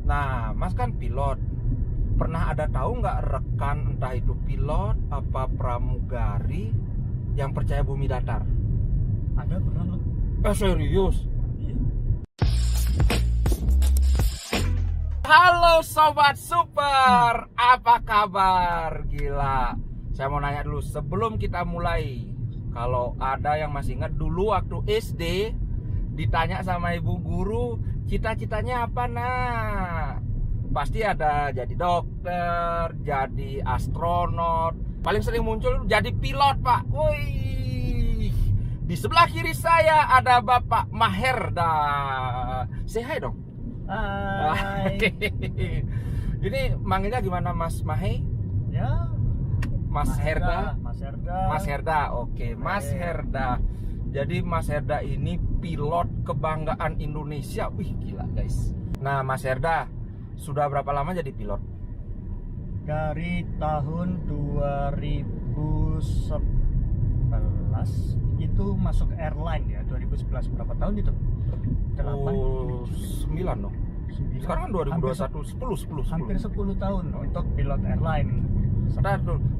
Nah, Mas kan pilot. Pernah ada tahu nggak rekan entah itu pilot apa pramugari yang percaya bumi datar? Ada pernah lo? Serius? Iya. Halo Sobat Super, apa kabar? Gila, saya mau nanya dulu sebelum kita mulai. Kalau ada yang masih ingat dulu waktu SD, ditanya sama ibu guru, cita-citanya apa nak? Pasti ada jadi dokter, jadi astronot. Paling sering muncul jadi pilot pak. Wih, di sebelah kiri saya ada Bapak Maherda. Say hi dong. Hai. Ini manggilnya gimana Mas Mahe? Ya. Mas Herda? Mas Herda. Mas Herda, oke. Mas Herda. Jadi Mas Herda ini pilot kebanggaan Indonesia. Wih gila guys. Nah Mas Herda, sudah berapa lama jadi pilot? Dari tahun 2011 itu masuk airline ya. 2011 berapa tahun itu? 8, Oh, 9 dong. 9. Sekarang kan 2021, 10. Hampir 10 tahun untuk pilot airline.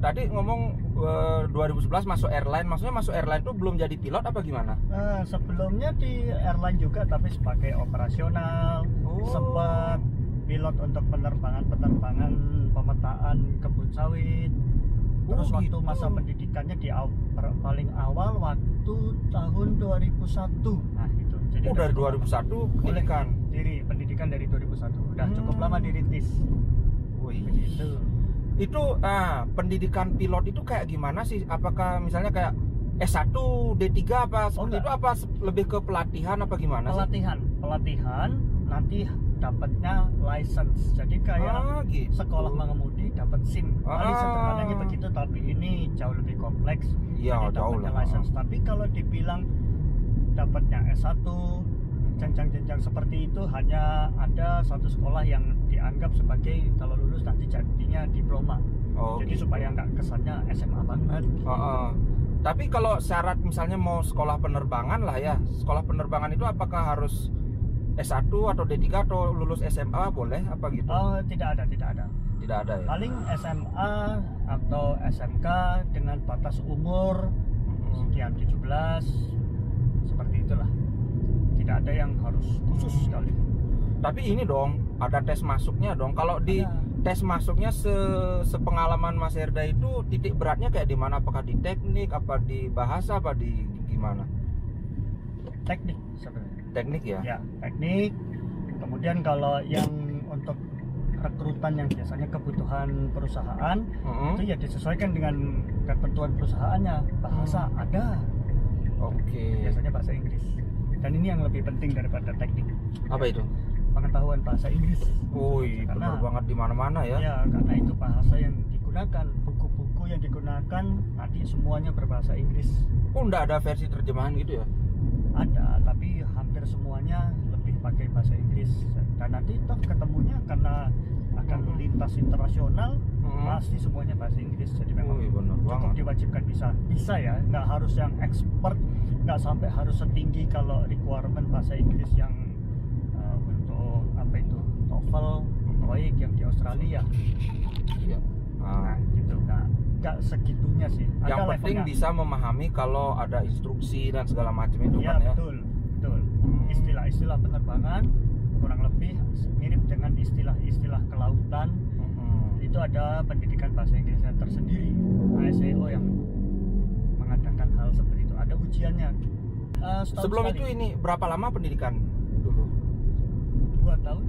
Tadi ngomong 2011 masuk airline, maksudnya masuk airline tuh belum jadi pilot apa gimana? Sebelumnya di airline juga tapi sebagai operasional. Oh. Sempat pilot untuk penerbangan pemetaan kebun sawit. Terus Oh, waktu gitu. masa pendidikannya di paling awal waktu tahun 2001. Nah itu. Jadi Oh, udah dari cukup 2001 lama. pendidikan. Pendidikan dari 2001. Udah cukup lama dirintis. Wih. Begitu. Itu pendidikan pilot itu kayak gimana sih? Apakah misalnya kayak S1, D3 apa seperti enggak. itu, apa lebih ke pelatihan apa gimana sih? Pelatihan nanti dapatnya license. Jadi kayak Gitu. sekolah mengemudi dapat SIM. Paling sederhananya begitu, tapi ini jauh lebih kompleks. Iya, Jadi jauh dapatnya lah. license. Tapi kalau dibilang dapatnya S1, jenjang-jenjang seperti itu hanya ada satu sekolah yang dianggap sebagai kalau lulus nanti jadinya diploma. Oh, Jadi gitu. supaya nggak kesannya SMA banget. Tapi kalau syarat misalnya mau sekolah penerbangan lah ya, sekolah penerbangan itu apakah harus S1 atau D3 atau lulus SMA boleh apa gitu? Tidak ada. Tidak ada ya? Paling SMA atau SMK dengan batas umur sekian 17 seperti itulah. Tidak ada yang harus khusus sekali. Tapi ini dong, ada tes masuknya dong. Kalau di Ada. tes masuknya sepengalaman Mas Herda itu titik beratnya kayak di mana? Apakah di teknik, apa di bahasa, apa di gimana? Teknik sebenarnya. Teknik ya? Ya, teknik. Kemudian kalau yang untuk rekrutan yang biasanya kebutuhan perusahaan itu ya disesuaikan dengan ketentuan perusahaannya. Bahasa ada, Oke. biasanya bahasa Inggris. Dan ini yang lebih penting daripada teknik. Apa itu? Pengetahuan bahasa Inggris. Wih, bener banget di mana-mana ya. Ya, karena itu bahasa yang digunakan, buku-buku yang digunakan nanti semuanya berbahasa Inggris. Oh, enggak ada versi terjemahan gitu ya? Ada, tapi hampir semuanya lebih pakai bahasa Inggris. Dan nanti toh ketemunya karena akan lintas internasional, pasti semuanya bahasa Inggris. Jadi memang Wih, bener cukup banget. diwajibkan bisa ya, nggak harus yang expert, nggak sampai harus setinggi kalau requirement bahasa Inggris yang untuk apa itu TOEFL, TOEIC yang di Australia. Iya. Nah, gitu nggak segitunya sih. Yang Ada penting levelnya. bisa memahami kalau ada instruksi dan segala macam itu Ya, kan ya. betul. Istilah-istilah penerbangan kurang lebih mirip dengan istilah-istilah kelautan. Itu ada pendidikan bahasa Inggrisnya tersendiri, ASEO yang mengadakan hal seperti itu. Ada ujiannya. Setahun Sebelum sekali. itu ini berapa lama pendidikan dulu? 2 tahun.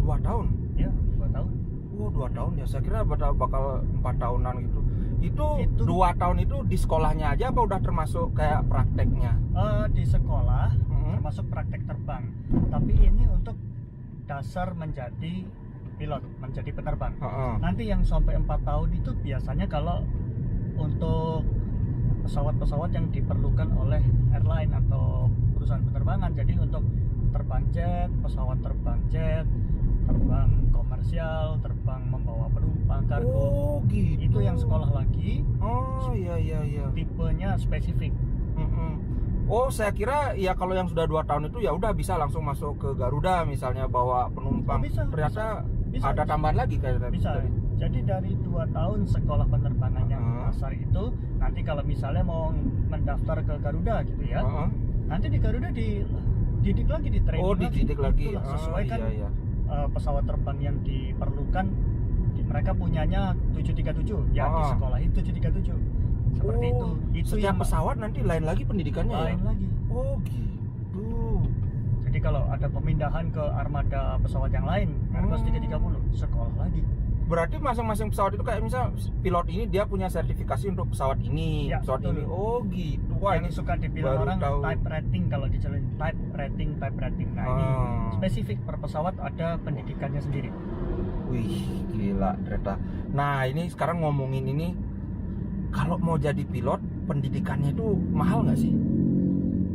2 tahun? Ya, 2 tahun. Oh, 2 tahun ya. Saya kira bakal 4 tahunan gitu. Itu 2 tahun itu di sekolahnya aja apa udah termasuk kayak prakteknya? Di sekolah termasuk praktek terbang. Tapi ini untuk dasar menjadi pilot, menjadi penerbang. Nanti yang sampai 4 tahun itu biasanya kalau untuk pesawat-pesawat yang diperlukan oleh airline atau perusahaan penerbangan. Jadi untuk terbang jet, pesawat terbang jet, terbang komersial, terbang membawa penumpang kargo. Oh, gitu. Itu yang sekolah lagi. Oh, iya. Tipenya spesifik. Oh, saya kira ya kalau yang sudah 2 tahun itu ya udah bisa langsung masuk ke Garuda misalnya bawa penumpang. Bisa, Ternyata bisa, ada bisa. tambahan lagi kayak Bisa. tadi. Jadi dari 2 tahun sekolah penerbangan yang dasar itu, nanti kalau misalnya mau mendaftar ke Garuda gitu ya, nanti di Garuda dididik lagi, di training Oh, dididik lagi. Itulah, sesuai kan Iya. pesawat terbang yang diperlukan. Mereka punyanya 737, ya di sekolah itu 737. Seperti itu. Itu setiap yang pesawat nanti lain lagi pendidikannya lain ya? lagi. Oh gitu. Jadi kalau ada pemindahan ke armada pesawat yang lain, Airbus 330, sekolah lagi. Berarti masing-masing pesawat itu kayak misal pilot ini dia punya sertifikasi untuk pesawat ini, Ya, pesawat betul. ini. Oh gitu. Wah, Yang ini suka dibilang baru orang tahu. type rating, kalau dijelaskan type rating. Nah ini spesifik per pesawat ada pendidikannya sendiri. Wih, gila ternyata. Nah, ini sekarang ngomongin ini, kalau mau jadi pilot, pendidikannya itu mahal nggak sih?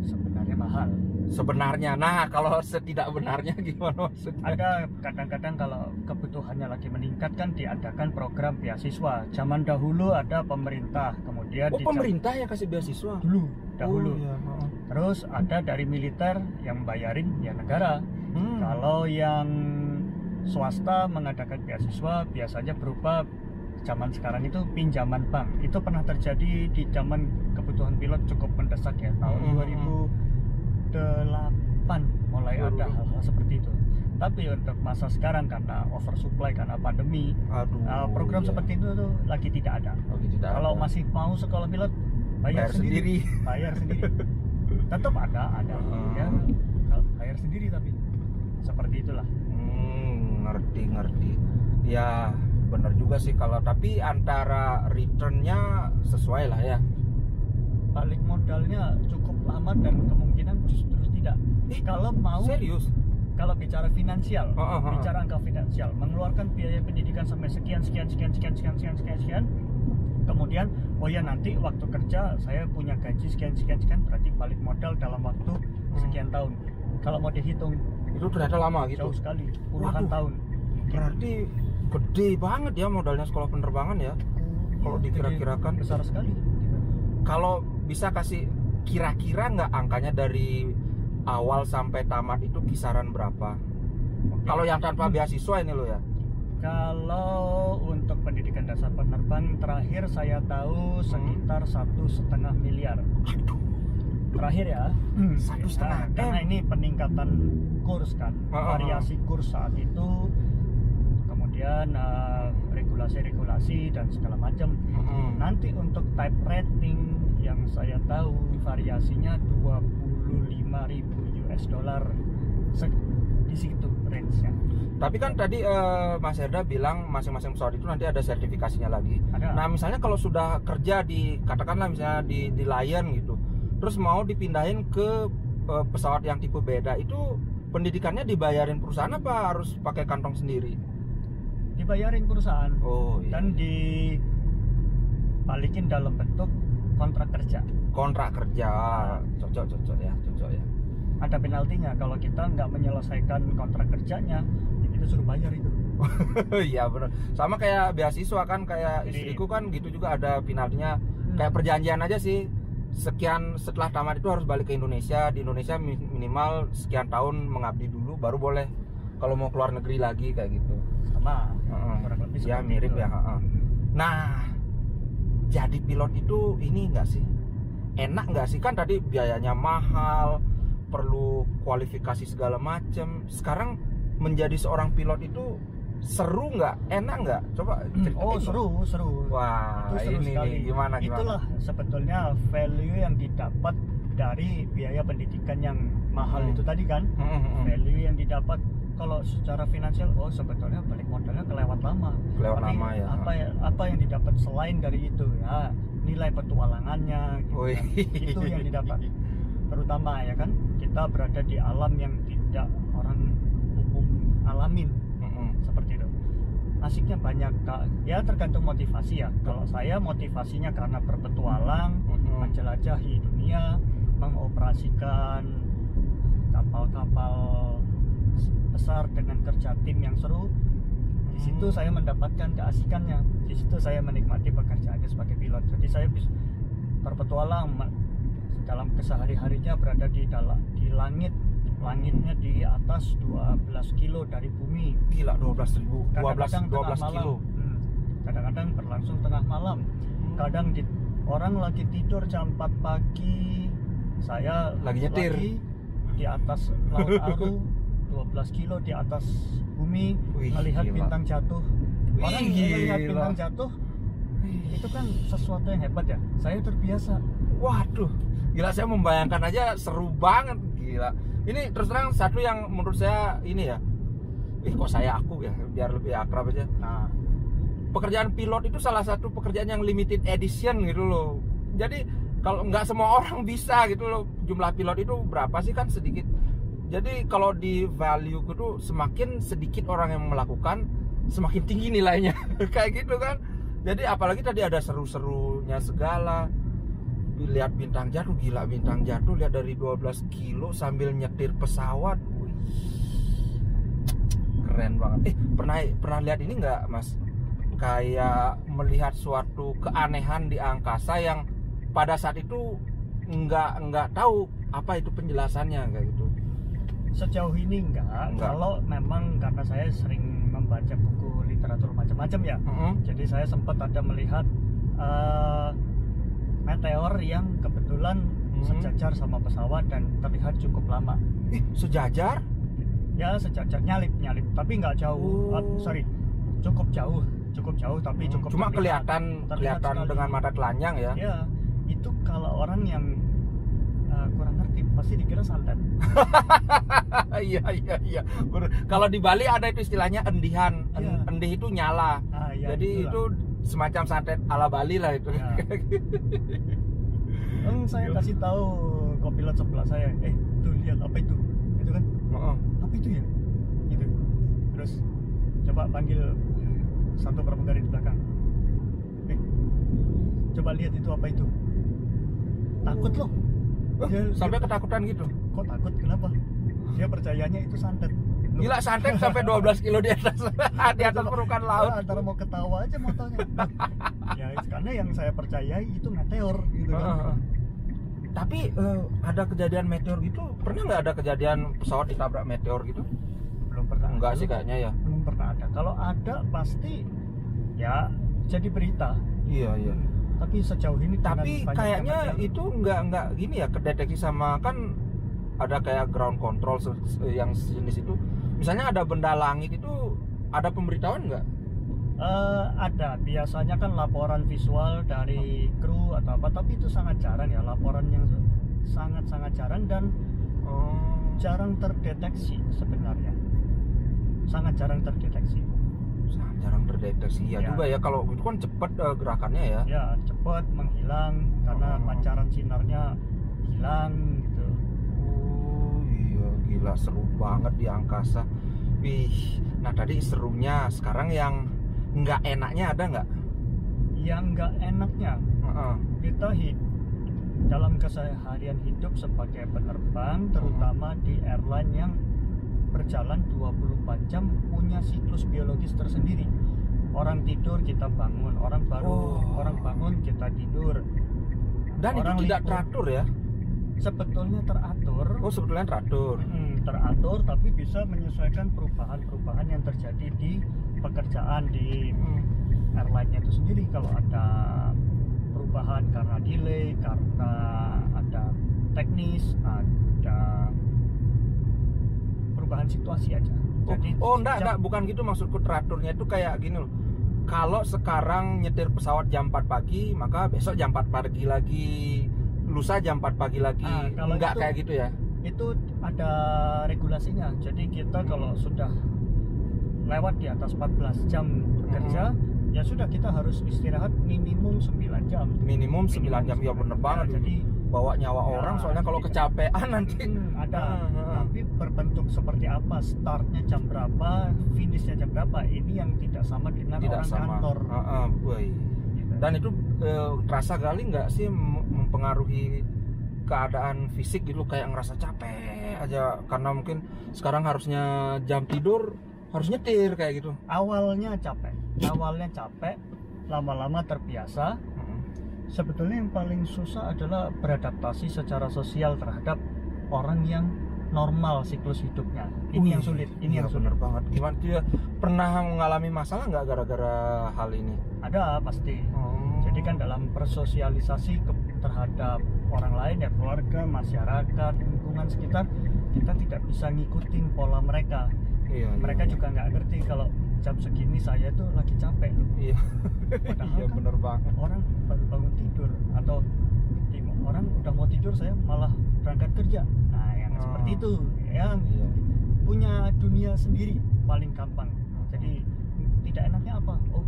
Sebenarnya mahal. Sebenarnya, nah kalau setidak benarnya gimana maksudnya? Ada kadang-kadang kalau kebutuhannya lagi meningkat kan diadakan program beasiswa. Zaman dahulu ada pemerintah, kemudian Pemerintah yang kasih beasiswa? Dahulu. Oh, iya. Terus ada dari militer yang bayarin ya negara. Kalau yang swasta mengadakan beasiswa biasanya berupa zaman sekarang itu pinjaman bank. Itu pernah terjadi di zaman kebutuhan pilot cukup mendesak ya, tahun 2008 mulai ada hal-hal seperti itu. Tapi untuk masa sekarang karena oversupply, karena pandemi, program seperti itu tuh lagi tidak ada. Kalau masih mau sekolah pilot bayar sendiri. Bayar sendiri. Tetap ada ya, bayar sendiri tapi seperti itulah. Ngerti. Ya benar juga sih, kalau tapi antara returnnya sesuai lah ya. Balik modalnya cukup lama dan kemungkinan justru tidak. Kalau mau serius, kalau bicara finansial, bicara angka finansial, mengeluarkan biaya pendidikan sampai sekian, kemudian oh ya nanti waktu kerja saya punya gaji sekian, berarti balik modal dalam waktu sekian tahun. Kalau mau dihitung itu ternyata lama gitu. jauh sekali, puluhan tahun. Berarti gede banget ya modalnya sekolah penerbangan ya. Kalau dikira-kirakan besar sekali. Kalau bisa kasih kira-kira nggak angkanya dari awal sampai tamat itu kisaran berapa? Kalau yang tanpa beasiswa ini lo ya? Kalau untuk pendidikan dasar penerbang terakhir saya tahu sekitar 1,5 miliar. Terakhir ya. 1,5 karena ini peningkatan kurs kan, variasi kurs saat itu, kemudian regulasi dan segala macam. Nanti untuk type rating yang saya tahu variasinya 25.000 US dollar di situ range-nya. Tapi kan tadi Mas Herda bilang masing-masing pesawat itu nanti ada sertifikasinya lagi. Ada. Nah misalnya kalau sudah kerja di, katakanlah misalnya di Lion gitu, terus mau dipindahin ke pesawat yang tipe beda, itu pendidikannya dibayarin perusahaan apa harus pakai kantong sendiri? Dibayarin perusahaan. Oh iya. Dan dibalikin dalam bentuk kontrak kerja. Kontrak kerja, cocok ya. Ada penaltinya kalau kita nggak menyelesaikan kontrak kerjanya, ya kita suruh bayar itu. Iya benar. Sama kayak beasiswa kan, kayak istriku kan gitu juga ada penaltinya. Kayak perjanjian aja sih. Sekian setelah tamat itu harus balik ke Indonesia. Di Indonesia minimal sekian tahun mengabdi dulu baru boleh kalau mau keluar negeri lagi kayak gitu. Sama. Kurang lebih ya mirip itu. Ya. Nah, jadi pilot itu ini enggak sih? Enak nggak sih? Kan tadi biayanya mahal, perlu kualifikasi segala macam. Sekarang menjadi seorang pilot itu seru nggak? Enak nggak? Coba ceritain. Seru. Wah, itu seru ini sekali. Gimana? Itulah sebetulnya value yang didapat dari biaya pendidikan yang mahal itu tadi kan. Value yang didapat kalau secara finansial, sebetulnya balik modalnya kelewat lama ya. Apa yang didapat selain dari itu ya, nilai petualangannya gitu kan. Itu yang didapat. Terutama ya kan, kita berada di alam yang tidak orang umum alamin. Seperti itu. Asiknya banyak, ya tergantung motivasi ya. Kalau saya motivasinya karena berpetualang, menjelajahi dunia, mengoperasikan kapal-kapal besar dengan kerja tim yang seru. Di situ saya mendapatkan keasikannya. Di situ saya menikmati pekerjaannya sebagai pilot. Jadi saya bisa berpetualang dalam kesehari-harinya berada di langit. Langitnya di atas 12 kilo dari bumi. Gila, 12 Kadang-kadang tengah kilo. malam. Kadang-kadang berlangsung tengah malam. Kadang orang lagi tidur jam 4 pagi, saya Lagi nyetir di atas laut Aru 12 kilo di atas bumi. Wih, melihat gila. bintang jatuh. Orang Wih, melihat gila. bintang jatuh itu kan sesuatu yang hebat ya. Saya terbiasa. Waduh, gila, saya membayangkan aja seru banget, gila. Ini terus terang satu yang menurut saya ini ya, kok aku ya, biar lebih akrab aja. Nah, Pekerjaan pilot itu salah satu pekerjaan yang limited edition gitu loh. Jadi kalau nggak semua orang bisa gitu loh. Jumlah pilot itu berapa sih, kan sedikit. Jadi kalau di value itu semakin sedikit orang yang melakukan, semakin tinggi nilainya. Kayak gitu kan. Jadi apalagi tadi ada seru-serunya segala. Lihat bintang jatuh, gila, bintang jatuh lihat dari 12 kilo sambil nyetir pesawat. Wih, keren banget. Pernah lihat ini nggak, Mas? Kayak melihat suatu keanehan di angkasa yang pada saat itu nggak tahu apa itu penjelasannya kayak gitu. sejauh ini enggak. Kalau memang karena saya sering membaca buku literatur macam-macam ya. Jadi saya sempat ada melihat meteor yang kebetulan sejajar sama pesawat dan terlihat cukup lama. Sejajar? Ya sejajar, nyalip, tapi nggak jauh. Cukup jauh tapi cukup cuma terlihat kelihatan dengan mata telanjang ya. Ya, itu kalau orang yang kurang ngerti pasti dikira santet. Iya. Kalau di Bali ada itu istilahnya endihan. Iya. Endih itu nyala. Ya, jadi itu semacam santet ala Bali lah itu. Ya. Saya kasih tahu kopilot sebelah saya, tuh lihat apa itu kan? Apa itu ya? Gitu. Terus coba panggil satu pramugari di belakang. Coba lihat itu apa itu? Takut loh. Sampai ketakutan gitu. Kok takut? Kenapa? Dia percayanya itu santet. Gila, santet sampai 12 kilo di atas di atas permukaan laut. Antara mau ketawa aja motonya. Ya karena yang saya percayai itu meteor gitu kan. Tapi ada kejadian meteor gitu, pernah nggak ada kejadian pesawat ditabrak meteor gitu? Belum pernah. Enggak sih kayaknya ya. Belum pernah ada. Kalau ada pasti ya jadi berita. Iya. Tapi sejauh ini tapi kayaknya itu nggak gini ya, kedeteksi sama, kan ada kayak ground control yang jenis itu. Misalnya ada benda langit itu, ada pemberitahuan nggak? Ada, biasanya kan laporan visual dari kru atau apa, tapi itu sangat jarang ya, laporan yang sangat jarang dan jarang terdeteksi sebenarnya. Sangat jarang terdeteksi ya juga ya, kalau itu kan cepat gerakannya ya. Ya cepat menghilang karena pancaran sinarnya hilang gitu. Iya, gila, seru banget di angkasa. Nah tadi serunya, sekarang yang nggak enaknya ada nggak? Yang nggak enaknya, kita dalam keseharian hidup sebagai penerbang, terutama di airline yang berjalan 24 jam, punya siklus biologis tersendiri. Orang tidur kita bangun, orang bangun kita tidur. Dan orang itu tidak teratur ya? Sebetulnya teratur. Sebetulnya teratur. Teratur, tapi bisa menyesuaikan perubahan yang terjadi di pekerjaan di airline-nya itu sendiri. Kalau ada perubahan karena delay, karena ada teknis, ada perubahan situasi aja. Jadi enggak, bukan gitu maksudku. Teraturnya itu kayak gini loh. Kalau sekarang nyetir pesawat jam 4 pagi, maka besok jam 4 pagi lagi, lusa jam 4 pagi lagi. Enggak kayak gitu ya? Itu ada regulasinya. Jadi kita kalau sudah lewat di atas 14 jam bekerja, ya sudah, kita harus istirahat minimum 9 jam. Minimum 9 jam, ya bener banget. Jadi bawa nyawa orang, soalnya kalau kecapean nanti ada. Tapi berbentuk seperti apa, startnya jam berapa, finishnya jam berapa, ini yang tidak sama dengan orang kantor. Dan itu terasa kali nggak sih mempengaruhi keadaan fisik gitu, kayak ngerasa capek aja karena mungkin sekarang harusnya jam tidur, harus nyetir kayak gitu. Awalnya capek, lama-lama terbiasa. Sebetulnya yang paling susah adalah beradaptasi secara sosial terhadap orang yang normal siklus hidupnya. Ini yang sulit. Ini yang sulit. Bener banget. Gimana dia pernah mengalami masalah nggak gara-gara hal ini? Ada pasti. Jadi kan dalam bersosialisasi terhadap orang lain ya, keluarga, masyarakat, lingkungan sekitar, kita tidak bisa ngikutin pola mereka. Mereka juga nggak ngerti kalau jam segini saya tuh lagi capek loh. Iya. Padahal Iya, kan bener banget. orang baru bangun tidur, atau orang udah mau tidur saya malah berangkat kerja. Nah yang seperti itu yang punya dunia sendiri paling gampang. Jadi tidak enaknya apa? Oh,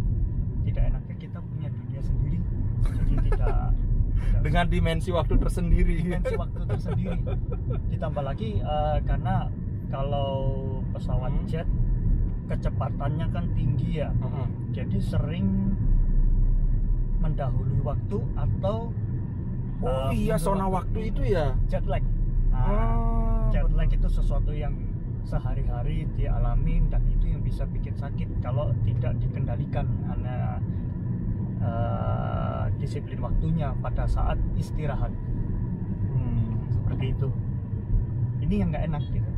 tidak enaknya kita punya dunia sendiri. Jadi tidak dengan dimensi waktu tersendiri. Ditambah lagi karena kalau pesawat jet kecepatannya kan tinggi ya, jadi sering mendahului waktu atau zona waktu itu ya jet lag. Jet lag itu sesuatu yang sehari-hari dialami dan itu yang bisa bikin sakit kalau tidak dikendalikan karena disiplin waktunya pada saat istirahat. Seperti itu. Ini yang nggak enak gitu.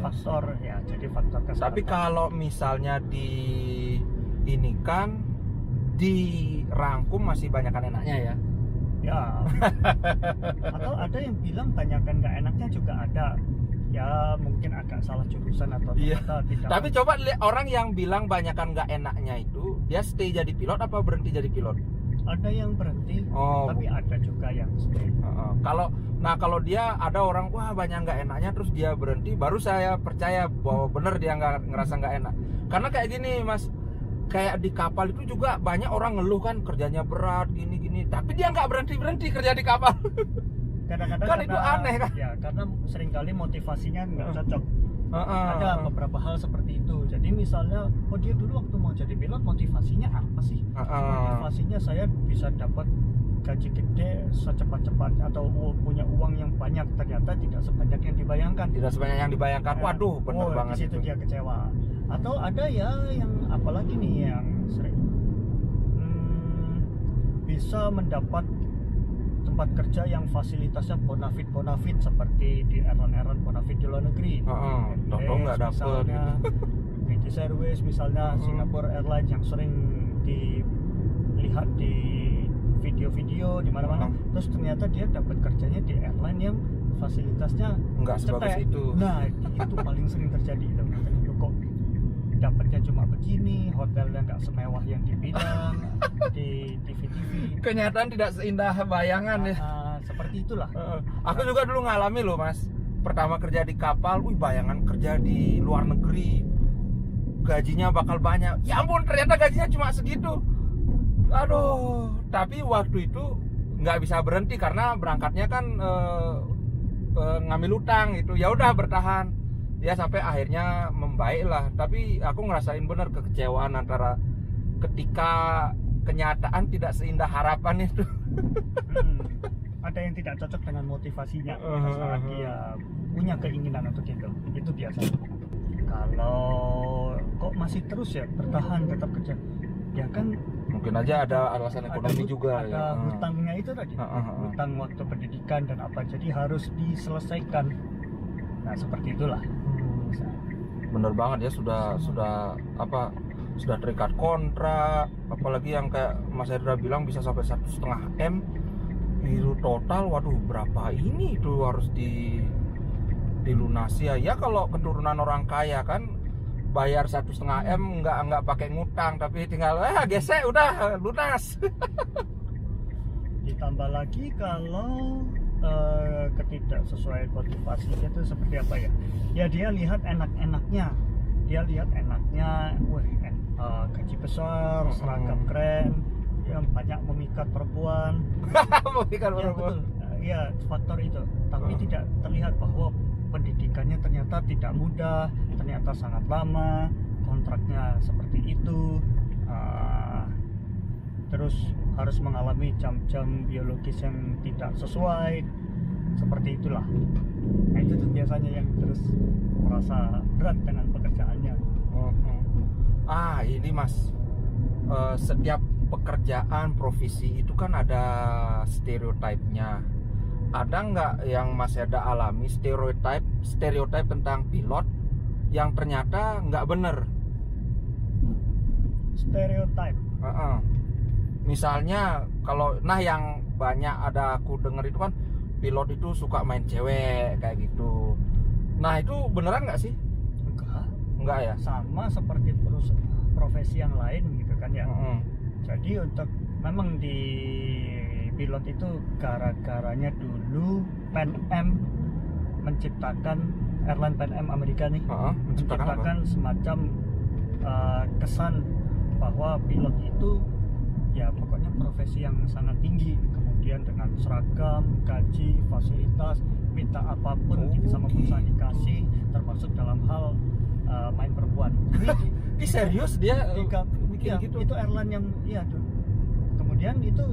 Faktor ya, jadi faktor kesehatan. Tapi kalau misalnya ini kan dirangkum masih banyakan enaknya ya. Ya. Atau ada yang bilang banyakan nggak enaknya juga ada. Ya mungkin agak salah jurusan atau tidak. Tapi coba lihat orang yang bilang banyakan nggak enaknya itu, dia stay jadi pilot apa berhenti jadi pilot? Ada yang berhenti, tapi ada juga yang stay. Kalau dia ada orang wah banyak nggak enaknya terus dia berhenti, baru saya percaya bahwa bener dia nggak ngerasa nggak enak. Karena kayak gini Mas, kayak di kapal itu juga banyak orang ngeluh kan kerjanya berat gini, tapi dia nggak berhenti kerja di kapal. Kadang-kadang kan itu aneh kan? Ya karena seringkali motivasinya nggak cocok. Ada beberapa hal seperti itu. Jadi misalnya, dia dulu waktu mau jadi pilot motivasinya apa sih? Motivasinya saya bisa dapat gaji gede secepat-cepat atau punya uang yang banyak, ternyata tidak sebanyak yang dibayangkan. Waduh, bener banget. Di situ dia kecewa. Atau ada ya yang apalagi nih yang sering bisa mendapat tempat kerja yang fasilitasnya bonafit seperti di airline bonafit di luar negeri. Nggak dapet. British Airways misalnya, Singapore Airlines yang sering dilihat di video-video di mana-mana. Terus ternyata dia dapat kerjanya di airline yang fasilitasnya nggak sebagus itu. Nah itu paling sering terjadi. Kok dapatnya cuma begini, hotelnya nggak semewah yang dibilang di TV-TV. Kenyataan tidak seindah bayangan ya. Seperti itulah. Aku juga dulu ngalami loh Mas. Pertama kerja di kapal, bayangan kerja di luar negeri, gajinya bakal banyak. Ya ampun, ternyata gajinya cuma segitu. Aduh, tapi waktu itu nggak bisa berhenti karena berangkatnya kan ngambil utang gitu. Ya udah bertahan. Ya sampai akhirnya membaik lah. Tapi aku ngerasain bener kekecewaan antara ketika kenyataan tidak seindah harapan itu. Ada yang tidak cocok dengan motivasinya saat dia punya keinginan untuk itu biasa. Kalau kok masih terus ya bertahan tetap kerja, ya kan mungkin aja ada alasan ekonomi juga ada hutangnya itu tadi, hutang waktu pendidikan dan apa, jadi harus diselesaikan. Nah seperti itulah. Bener banget ya, sudah terikat kontrak, apalagi yang kayak Mas Hendra bilang bisa sampai 1,5 M itu total. Waduh, berapa ini itu harus dilunasi ya. Kalau keturunan orang kaya kan bayar 1,5 M nggak pakai ngutang, tapi tinggal gesek udah lunas. Ditambah lagi kalau ketidaksesuaian motivasinya itu seperti apa ya? Ya dia lihat enak-enaknya, gaji besar, seragam keren, yang banyak memikat perempuan. Memikat perempuan. Ya faktor itu. Tapi tidak terlihat bahwa pendidikannya ternyata tidak mudah, ternyata sangat lama, kontraknya seperti itu. Terus harus mengalami jam-jam biologis yang tidak sesuai, seperti itulah. Nah itu tuh biasanya yang terus merasa berat dengan pekerjaannya. Ini Mas, setiap pekerjaan profesi itu kan ada stereotipnya. Ada nggak yang Mas Heda alami stereotip tentang pilot yang ternyata nggak bener? Stereotip. Misalnya kalau yang banyak ada aku denger itu kan pilot itu suka main cewek kayak gitu. Nah itu beneran nggak sih? Enggak ya? Sama seperti profesi yang lain gitu kan ya. Jadi untuk memang di pilot itu gara-garanya dulu Pan Am menciptakan airline Pan Am Amerika nih, menciptakan semacam kesan bahwa pilot itu ya pokoknya profesi yang sangat tinggi, kemudian dengan seragam, gaji, fasilitas, minta apapun sama perusahaan dikasih, termasuk dalam hal main perempuan. Ini serius dia bikin ya, gitu? Itu airline yang iya tuh. Kemudian itu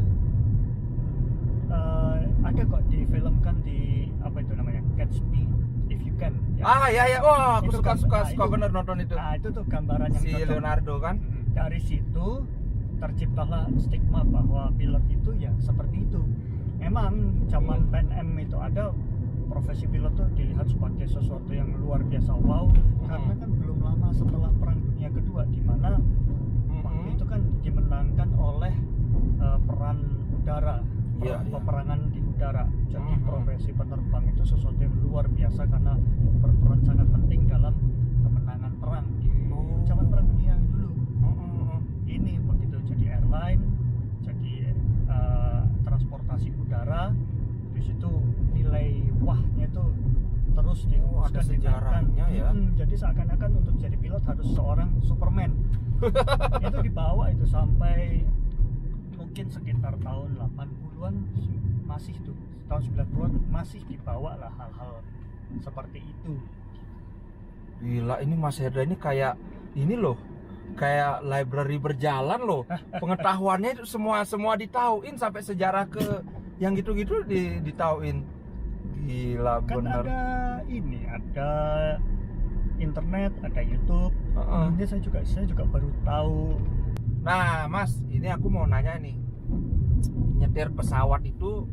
ada kok difilmkan di apa itu namanya, Catch Me If You Can ya. Ya wah aku Itu suka itu, bener nonton itu. Nah itu tuh gambaran yang si cocok. Leonardo kan. Dari situ terciptalah stigma bahwa pilot itu ya seperti itu. Memang zaman Pan Am itu ada profesi pilot tuh dilihat sebagai sesuatu yang luar biasa wow, karena kan belum lama setelah Perang Dunia Kedua, di mana waktu itu kan dimenangkan oleh peran udara, peperangan di udara. Jadi profesi penerbang itu sesuatu yang luar biasa karena berperan sangat penting dalam kemenangan perang di zaman Perang Dunia dulu. Ini begitu jadi airline, jadi transportasi udara, di situ nilai wahnya itu terus ada sejarahnya ya. Jadi seakan-akan untuk jadi pilot harus seorang Superman. Itu dibawa itu sampai mungkin sekitar tahun 80-an masih tuh, tahun 90-an masih dibawa lah hal-hal seperti itu. Gila, ini Mas Heda ini kayak ini loh, kayak library berjalan loh. Pengetahuannya itu semua ditauin, sampai sejarah ke yang gitu-gitu ditauin. Gila kan bener. Ada internet, ada YouTube. Ini saya juga baru tahu. Nah Mas, ini aku mau nanya nih, nyetir pesawat itu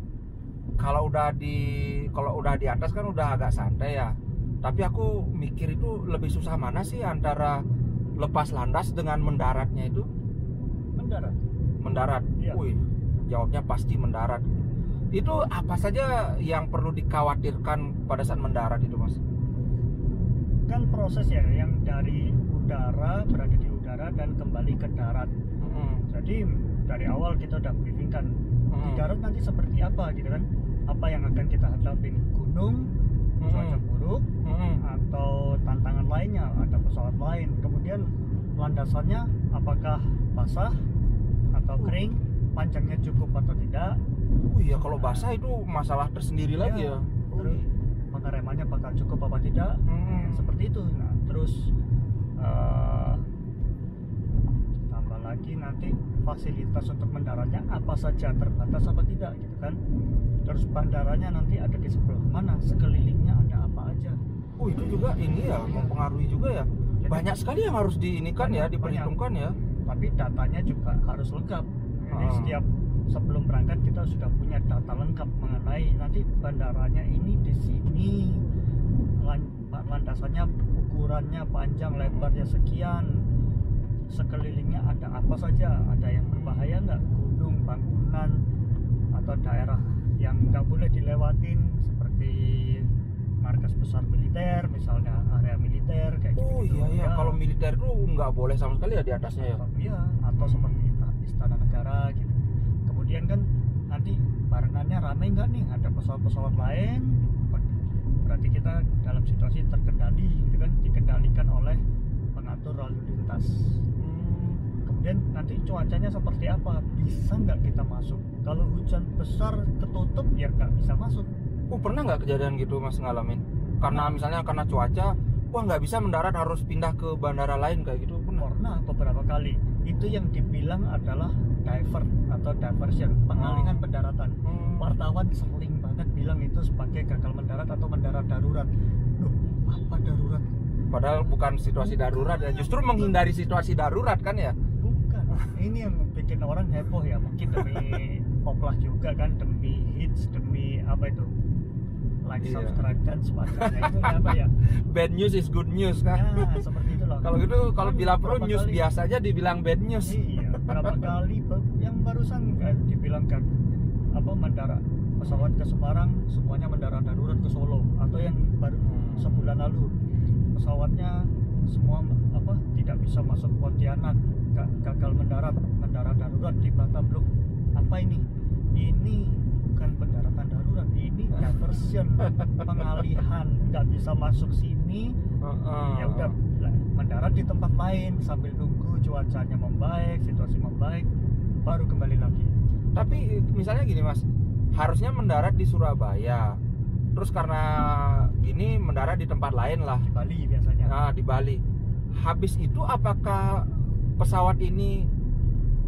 kalau udah di atas kan udah agak santai ya, tapi aku mikir itu lebih susah mana sih antara lepas landas dengan mendaratnya itu? Mendarat. Iya. Wih, jawabnya pasti mendarat. Itu apa saja yang perlu dikhawatirkan pada saat mendarat itu, Mas? Kan proses ya, yang dari udara, berada di udara dan kembali ke darat. Jadi dari awal kita udah briefing kan, di darat nanti seperti apa gitu kan, apa yang akan kita hadapin, gunung, cuaca buruk, atau tantangan lainnya, ada pesawat lain. Kemudian landasannya apakah basah atau kering, panjangnya cukup atau tidak. Iya, kalau basah itu masalah tersendiri lagi ya. Terus pengeremannya bakal cukup apa tidak, seperti itu. Nah, terus tambah lagi nanti fasilitas untuk mendaratnya apa saja, terbatas apa tidak gitu kan. Terus bandaranya nanti ada di sebelah mana, sekelilingnya ada apa aja. Itu juga ini ya, mempengaruhi juga ya. Jadi, banyak sekali yang harus diinikan ya, diperhitungkan ya. Tapi datanya juga harus lengkap. Jadi sebelum berangkat kita sudah punya data lengkap mengenai nanti bandaranya ini di sini, landasannya, ukurannya, panjang lebarnya sekian, sekelilingnya ada apa saja, ada yang berbahaya nggak, gunung, bangunan, atau daerah yang nggak boleh dilewatin seperti markas besar militer, misalnya area militer kayak gitu. Iya. Kalau militer tuh nggak boleh sama sekali ya di atasnya ya. Iya, atau seperti istana negara gitu. Kemudian kan nanti barengannya rame nggak nih, ada pesawat-pesawat lain, berarti kita dalam situasi terkendali gitu kan, dikendalikan oleh pengatur lalu lintas. Kemudian nanti cuacanya seperti apa, bisa nggak kita masuk? Kalau hujan besar ketutup ya nggak bisa masuk. Pernah nggak kejadian gitu Mas ngalamin? Karena misalnya karena cuaca, nggak bisa mendarat, harus pindah ke bandara lain kayak gitu? Pernah beberapa kali. Itu yang dibilang adalah divert atau diversion, pengalihan pendaratan. Wartawan sering banget bilang itu sebagai gagal mendarat atau mendarat darurat. Loh, apa darurat? Padahal bukan situasi darurat ya, justru menghindari situasi darurat kan ya? Bukan. Ini yang bikin orang heboh ya, mungkin demi poplah juga kan, demi hits, demi apa itu, like, Iya. subscribe dan sebagainya. Itu apa ya? Bad news is good news kan. Ya seperti itu loh. Kalau gitu, kalau Kan bila perlu berapa news kali- biasa aja dibilang bad news. Iya, berapa kali yang barusan kan dibilang kan apa, mendarat pesawat ke Semarang semuanya mendarat darurat ke Solo, atau yang baru sebulan lalu pesawatnya semua apa tidak bisa masuk Pontianak, gagal mendarat darurat di Batam. Loh, apa ini? Ini bukan pendaratan darurat, ini diversion, pengalihan, nggak bisa masuk sini. Ya udah mendarat di tempat lain sambil nunggu cuacanya membaik, situasi membaik, baru kembali lagi. Tapi misalnya gini mas, harusnya mendarat di Surabaya, terus karena gini mendarat di tempat lain lah. Di Bali biasanya. Nah, di Bali. Habis itu apakah pesawat ini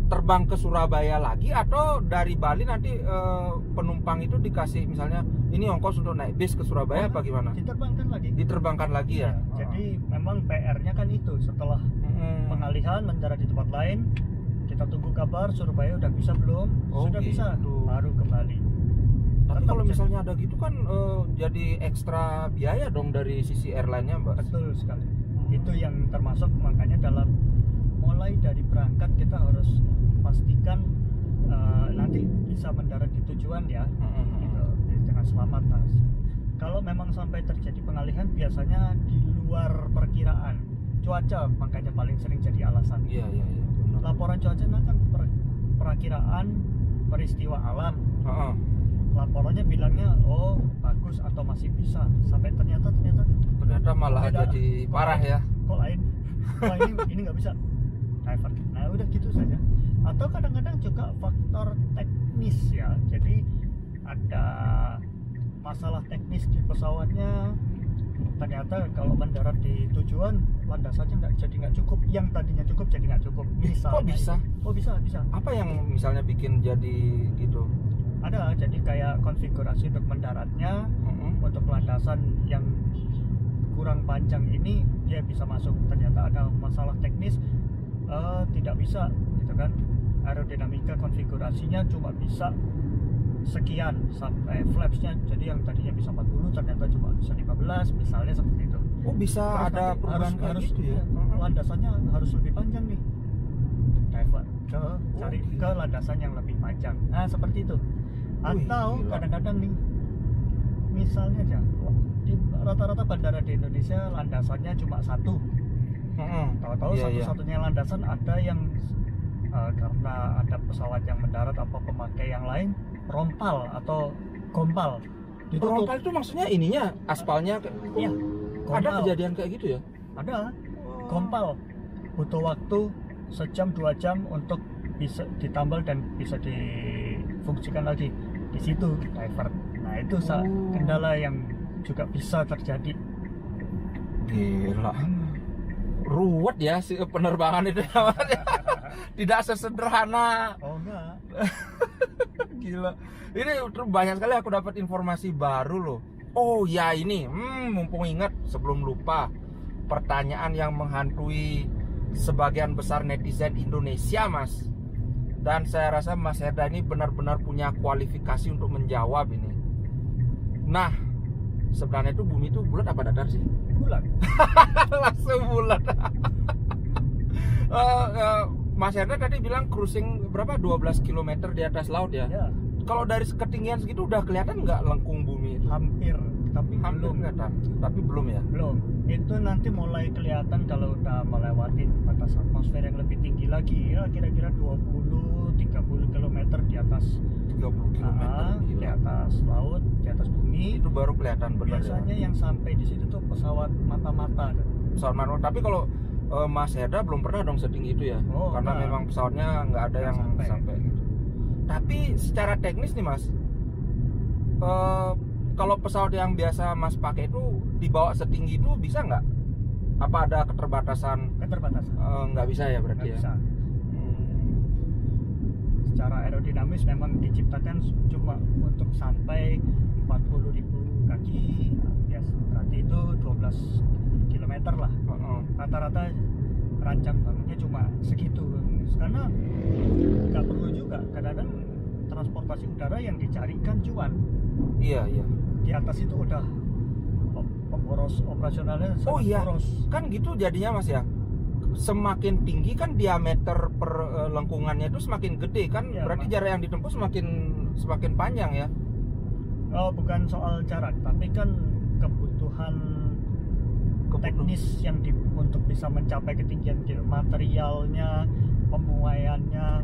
terbang ke Surabaya lagi, atau dari Bali nanti penumpang itu dikasih misalnya ini ongkos untuk naik bis ke Surabaya apa gimana? Diterbangkan lagi. Diterbangkan lagi ya? Jadi memang PR-nya kan itu, setelah pengalihan mendarat di tempat lain, kita tunggu kabar Surabaya udah bisa belum? Oh, Sudah bisa, gitu. baru kembali. Tapi Tetap kalau jadi- misalnya ada gitu kan jadi ekstra biaya dong dari sisi airline-nya, Mbak. Betul sekali. Itu yang termasuk, makanya dalam mulai dari berangkat kita harus pastikan nanti bisa mendarat di tujuan ya, gitu, dengan selamat mas. Kalau memang sampai terjadi pengalihan biasanya di luar perkiraan cuaca, makanya paling sering jadi alasan. Iya, iya, iya. benar. Laporan cuaca kan perakiraan peristiwa alam. Heeh. Laporannya bilangnya oh bagus atau masih bisa, sampai ternyata Ternyata malah beda. jadi parah ya. Kok lain? Wah ini nggak bisa, divert. Nah udah gitu saja. Atau kadang-kadang juga faktor teknis ya. Jadi ada masalah teknis di pesawatnya. Ternyata kalau mendarat di tujuan landasannya nggak cukup. Yang tadinya cukup jadi nggak cukup. Misalnya. Kok bisa? Oh bisa. Apa yang misalnya bikin jadi gitu? Ada, jadi kayak konfigurasi untuk mendaratnya, untuk landasan yang kurang panjang ini dia bisa masuk. Ternyata ada masalah teknis, tidak bisa gitu kan, aerodinamika konfigurasinya cuma bisa sekian sampai flapsnya, jadi yang tadinya bisa 40 ternyata cuma bisa 15 misalnya, seperti itu. Oh bisa Terus ada nanti perubahan kayak harus gitu ya? landasannya harus lebih panjang nih, divert cari gitu. ke landasan yang lebih panjang. Nah seperti itu. Atau gila. kadang-kadang nih, misalnya aja di rata-rata bandara di Indonesia landasannya cuma satu. Tahu-tahu Iya, iya. satu-satunya landasan ada yang karena ada pesawat yang mendarat apa pemakai yang lain rompal atau gompal ditutup. Rompal itu maksudnya ininya aspalnya Iya, ada gompal. kejadian kayak gitu ya? Ada gompal, butuh waktu sejam 2 jam untuk bisa ditambal dan bisa difungsikan lagi di situ, divert. Nah itu kendala yang juga bisa terjadi. Gila, ruwet ya si penerbangan itu. Tidak sesederhana. Oh enggak. Gila, ini banyak sekali aku dapat informasi baru loh. Oh ya ini, mumpung ingat sebelum lupa, pertanyaan yang menghantui sebagian besar netizen Indonesia mas. Dan saya rasa Mas Herda ini benar-benar punya kualifikasi untuk menjawab ini. Nah, sebenarnya itu bumi itu bulat apa datar sih? Bulat. Langsung bulat. Mas Herda tadi bilang cruising berapa? 12 km di atas laut ya? Ya, Kalau dari ketinggian segitu udah kelihatan nggak lengkung bumi itu? hampir, tapi Hampir belum. kelihatan, tapi belum ya? Belum. Itu nanti mulai kelihatan kalau udah melewati batas atmosfer yang lebih tinggi lagi ya, kira-kira 20-30 km di atas 30 km. di atas laut, di atas bumi. Itu baru kelihatan benar Biasanya ya. yang sampai di situ tuh pesawat mata-mata. Pesawat manual. Tapi kalau Mas Herda belum pernah dong setinggi itu ya? Oh, Karena enggak. memang pesawatnya nggak ada yang Nggak sampai gitu. Tapi secara teknis nih Mas, kalau pesawat yang biasa Mas pakai itu dibawa setinggi itu bisa nggak? Apa ada keterbatasan? Keterbatasan. Nggak bisa ya berarti Nggak ya? bisa. Secara aerodinamis memang diciptakan cuma untuk sampai 40.000 kaki, ya berarti itu 12 km lah. Heeh. Rata-rata rancang bangunnya cuma segitu. karena nggak perlu juga. Kadang-kadang transportasi udara yang dicarikan cuan. Iya. Di atas itu udah pemboros operasionalnya sangat boros. Kan gitu jadinya Mas ya. Semakin tinggi kan diameter per lengkungannya itu semakin gede kan, Ya, berarti jarak yang ditempuh semakin panjang ya. Oh, bukan soal jarak, tapi kan kebutuhan teknis yang untuk bisa mencapai ketinggian gitu, materialnya, pemuaiannya,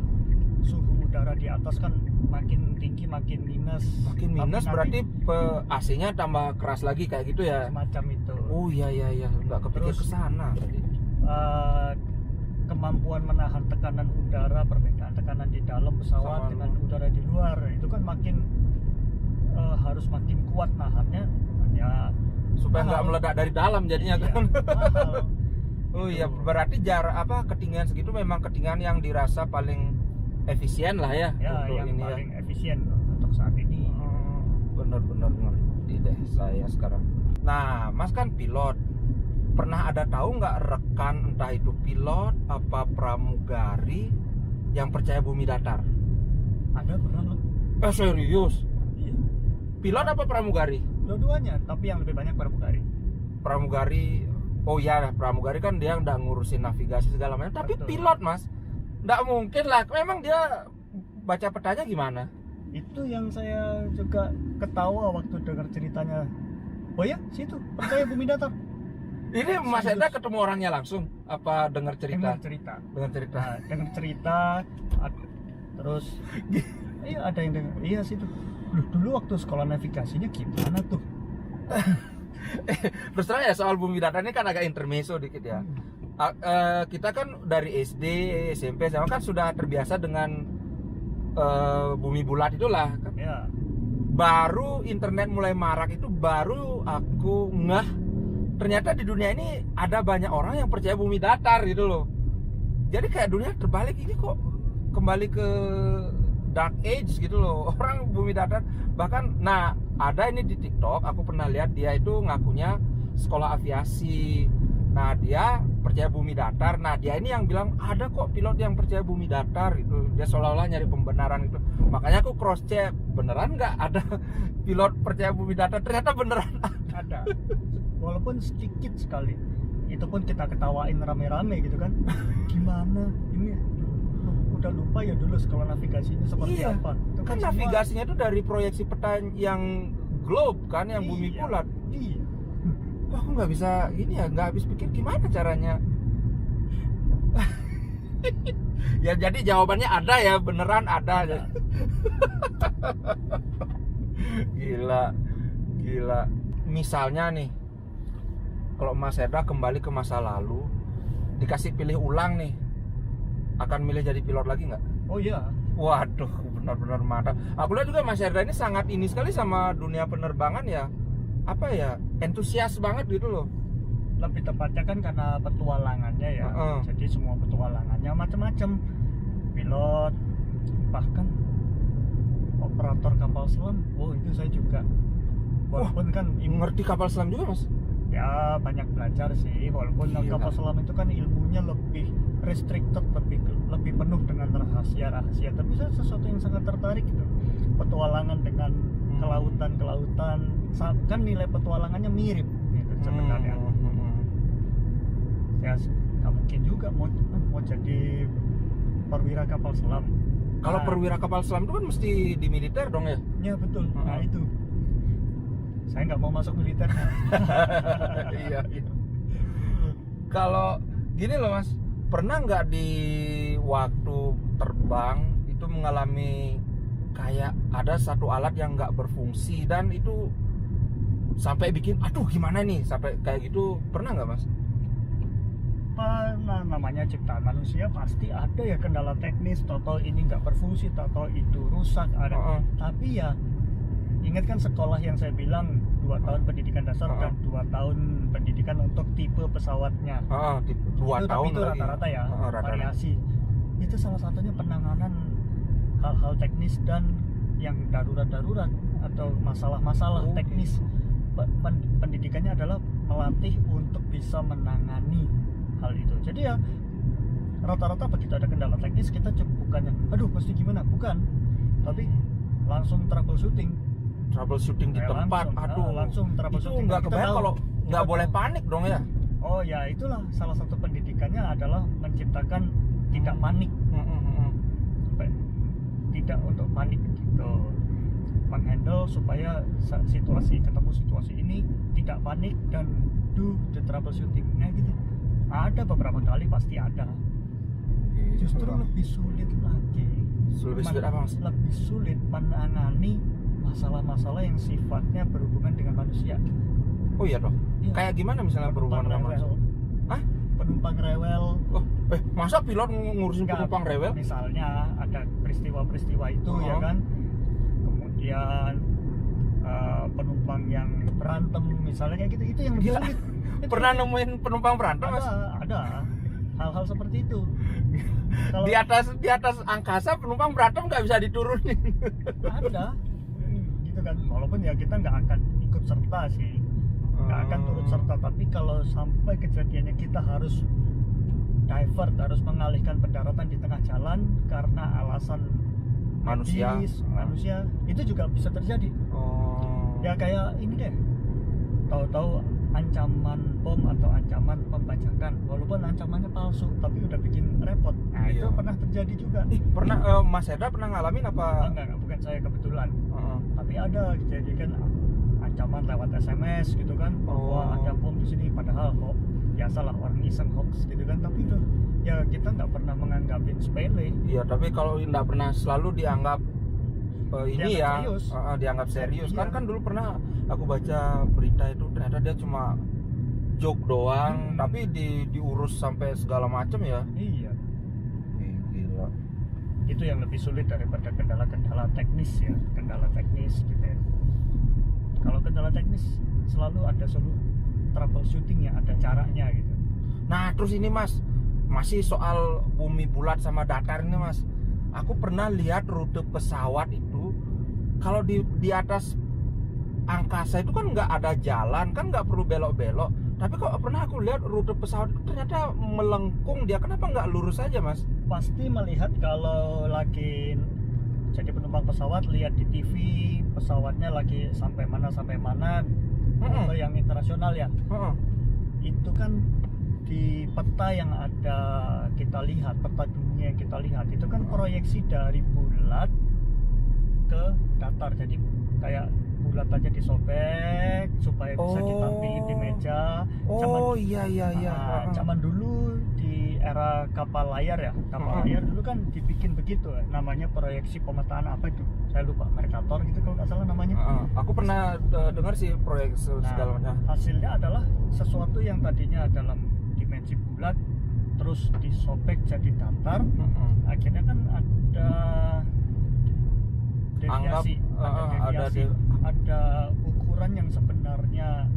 suhu udara di atas kan makin tinggi makin minus. Makin minus berarti AC-nya tambah keras lagi kayak gitu ya. Semacam itu. Oh iya, nggak kepikir ke sana tadi. Kemampuan menahan tekanan udara, perbedaan tekanan di dalam pesawat dengan udara di luar itu kan harus makin kuat nahannya ya, supaya nggak meledak dari dalam jadinya kan. Mahal. Oh iya, berarti ketinggian segitu memang ketinggian yang dirasa paling efisien lah ya, untuk yang ini paling efisien untuk saat ini. Bener-bener ngerti deh saya sekarang. Nah, Mas kan pilot, pernah ada tahu nggak rekan entah itu pilot apa pramugari yang percaya bumi datar? Ada, pernah loh. Serius? Iya. Pilot apa pramugari? Dua-duanya, tapi yang lebih banyak pramugari. Pramugari, oh iya, pramugari kan dia nggak ngurusin navigasi segala macam. Tapi Betul. pilot Mas, nggak mungkin lah. Memang dia baca petanya gimana? Itu yang saya juga ketawa waktu dengar ceritanya. Oh ya, situ percaya bumi datar. Ini Mas Eda ketemu orangnya langsung? Apa dengar cerita? Dengar cerita. Terus iya ada yang dengar. Iya situ. Dulu waktu sekolah navigasinya gimana tuh? Terus terang ya, soal bumi datar ini kan agak intermezzo dikit ya. Kita kan dari SD, SMP, SMA kan sudah terbiasa dengan bumi bulat itulah kan. Ya. Baru internet mulai marak itu baru aku ngeh ternyata di dunia ini ada banyak orang yang percaya bumi datar gitu loh. Jadi kayak dunia terbalik, ini kok kembali ke dark age gitu loh, orang bumi datar. Bahkan nah ada ini di TikTok, aku pernah lihat dia itu ngakunya sekolah aviasi. Nah dia percaya bumi datar. Nah dia ini yang bilang ada kok pilot yang percaya bumi datar itu. Dia seolah-olah nyari pembenaran itu. Makanya aku cross check, beneran nggak ada pilot percaya bumi datar? Ternyata beneran ada. Walaupun sedikit sekali. Itu pun kita ketawain rame-rame gitu kan. Gimana ini? Udah lupa ya dulu sekolah navigasinya seperti apa. Itu kan navigasinya itu dari proyeksi peta yang globe kan, yang bumi bulat. Iya. Kok aku nggak bisa ini ya, nggak habis pikir gimana caranya. Ya jadi jawabannya ada ya, beneran ada. Gila. Misalnya nih, kalau Mas Eda kembali ke masa lalu, dikasih pilih ulang nih, akan milih jadi pilot lagi nggak? Oh iya. Waduh, benar-benar mantap. Aku lihat juga Mas Eda ini sangat ini sekali sama dunia penerbangan ya. Apa ya, entusias banget gitu loh. Lebih tepatnya kan karena petualangannya ya. Jadi semua petualangannya macam-macam. Pilot, bahkan operator kapal selam. Oh itu saya juga. Walaupun kan ngerti kapal selam juga Mas? Ya banyak belajar sih. Walaupun kapal selam itu kan ilmunya lebih restricted, lebih penuh dengan rahasia. Tapi saya sesuatu yang sangat tertarik gitu. Petualangan dengan kelautan, kan nilai petualangannya mirip gitu sebenarnya. Ya nggak mungkin juga mau jadi perwira kapal selam. Kalau perwira kapal selam itu kan mesti di militer dong ya? Ya betul. Nah itu saya nggak mau masuk militer. Iya. Kalau gini loh Mas, pernah nggak di waktu terbang itu mengalami kayak ada satu alat yang nggak berfungsi dan itu sampai bikin aduh gimana nih, sampai kayak gitu, pernah nggak Mas? Nah, namanya ciptaan manusia pasti ada ya kendala teknis, toto ini nggak berfungsi, toto itu rusak ada. Tapi ya ingat kan sekolah yang saya bilang 2 tahun pendidikan dasar dan 2 tahun pendidikan untuk tipe pesawatnya. 2 tahun itu rata-rata ya, variasi. Itu salah satunya penanganan hal-hal teknis dan yang darurat-darurat atau masalah-masalah teknis. Pendidikannya adalah melatih untuk bisa menangani hal itu. Jadi ya rata-rata begitu ada kendala teknis teknis kita bukannya aduh mesti gimana, bukan, tapi langsung troubleshooting di tempat. Aduh, langsung itu troubleshooting. nggak kebayang kalau nggak boleh tahu. panik dong ya. Oh ya, itulah salah satu pendidikannya adalah menciptakan tidak panik, tidak untuk panik gitu, menghandle supaya ketemu situasi ini tidak panik dan do the troubleshooting-nya gitu. Ada beberapa kali pasti ada. Justru lebih sulit lagi. Lebih sulit apa mas? Lebih sulit menangani masalah-masalah yang sifatnya berhubungan dengan manusia. Oh iya toh. Iya. Kayak gimana misalnya berhubungan dengan manusia? Hah? Penumpang rewel. Oh, masa pilot ngurusin penumpang rewel? Misalnya ada peristiwa-peristiwa itu ya kan. Kemudian penumpang yang berantem misalnya kayak gitu, itu yang lebih sulit. Pernah nemuin penumpang berantem mas? Ada hal-hal seperti itu. Kalau di atas angkasa penumpang berantem nggak bisa diturunin. ada gitu kan, walaupun ya kita nggak akan ikut serta sih, nggak akan turut serta, tapi kalau sampai kejadiannya kita harus divert, harus mengalihkan pendaratan di tengah jalan karena alasan manusia itu juga bisa terjadi. Ya kayak ini deh, tahu-tahu ancaman bom atau ancaman pembajakan, walaupun ancamannya palsu tapi udah bikin repot. Nah itu pernah terjadi juga. Pernah Mas Hendra pernah ngalamin apa? Enggak, bukan saya kebetulan. Tapi ada jadi kan ancaman lewat SMS gitu kan, bahwa ada bom di sini, padahal biasalah orang iseng hoax gitu kan, tapi udah ya kita nggak pernah menganggapin sepele. Iya, tapi kalau nggak pernah selalu dianggap dianggap serius. Iya. Kan dulu pernah aku baca berita itu ternyata dia cuma joke doang, tapi diurus sampai segala macam ya. Iya. Gila. Itu yang lebih sulit daripada kendala-kendala teknis ya, kendala teknis gitu ya. Kalau kendala teknis selalu ada troubleshooting-nya, ada caranya gitu. Nah, terus ini Mas, masih soal bumi bulat sama datar ini Mas. Aku pernah lihat rute pesawat itu, kalau di atas angkasa itu kan nggak ada jalan, kan nggak perlu belok-belok. Tapi kok pernah aku lihat rute pesawat itu ternyata melengkung dia. Kenapa nggak lurus aja Mas? Pasti melihat kalau lagi jadi penumpang pesawat, lihat di TV pesawatnya lagi sampai mana atau yang internasional ya. Itu kan di peta yang ada kita lihat, peta dunia yang kita lihat itu kan proyeksi dari bulat ke datar, jadi kayak bulat aja disobek supaya bisa ditampilin di meja. Zaman dulu di era kapal layar ya, layar dulu kan dibikin begitu, namanya proyeksi pemetaan apa itu, saya lupa, Mercator gitu kalau nggak salah namanya. Aku pernah dengar sih proyeksi segala macam. Hasilnya adalah sesuatu yang tadinya dalam dimensi bulat terus disobek jadi datar. Akhirnya kan ada deviasi, ada ukuran yang sebenarnya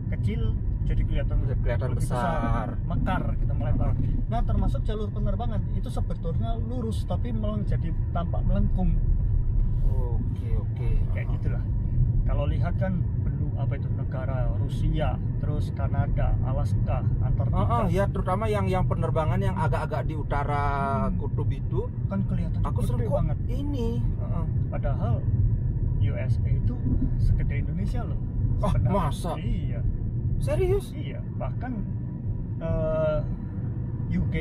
kecil jadi kelihatan besar, mekar gitu, melebar. Nah, termasuk jalur penerbangan itu sebetulnya lurus tapi jadi tampak melengkung. Oke. Kayak gitulah. Kalau lihat kan negara Rusia, terus Kanada, Alaska, Antartika. Ya terutama yang penerbangan yang agak-agak di utara kutub itu kan kelihatan aku gede banget. Ini padahal USA itu segede Indonesia loh. Masa? Iya. Serius? Iya. Bahkan UK,